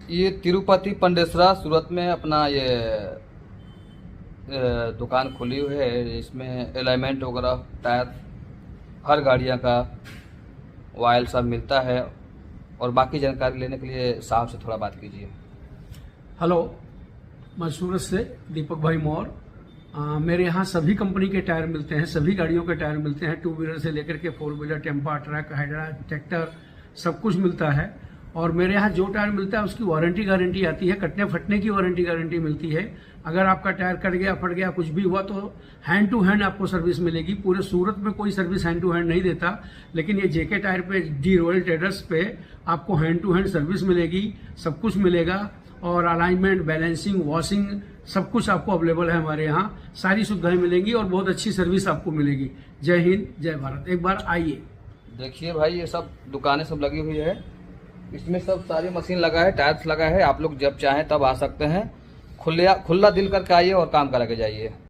ये तिरुपति पंडेसरा सूरत में अपना ये दुकान खुली हुई है। इसमें अलाइनमेंट वगैरह, टायर, हर गाड़ियाँ का ऑयल सब मिलता है। और बाकी जानकारी लेने के लिए साहब से थोड़ा बात कीजिए। हेलो, मैं सूरत से दीपक भाई मौर्य। मेरे यहाँ सभी कंपनी के टायर मिलते हैं, सभी गाड़ियों के टायर मिलते हैं, 2 व्हीलर से लेकर के 4 wheeler, Tampa, truck, hydra, tractor, सब कुछ मिलता है। और मेरे यहाँ जो टायर मिलता है उसकी वारंटी गारंटी आती है, कटने फटने की वारंटी गारंटी मिलती है। अगर आपका टायर कट गया, फट गया, कुछ भी हुआ तो हैंड टू हैंड आपको सर्विस मिलेगी। पूरे सूरत में कोई सर्विस हैंड टू हैंड नहीं देता, लेकिन ये जेके टायर पे, डी रॉयल ट्रेडर्स पे आपको हैंड टू हैंड सर्विस मिलेगी, सब कुछ मिलेगा। और अलाइनमेंट, बैलेंसिंग, वॉशिंग, सब कुछ आपको अवेलेबल है हमारे यहाँ। सारी सुविधाएं मिलेंगी और बहुत अच्छी सर्विस आपको मिलेगी। जय हिंद, जय भारत। एक बार आइए। देखिए भाई, ये सब दुकानें सब लगी हुई है, इसमें सब सारी मशीन लगा है, टायर्स लगा है। आप लोग जब चाहें तब आ सकते हैं। खुला दिल करके आइए और काम करा के जाइए।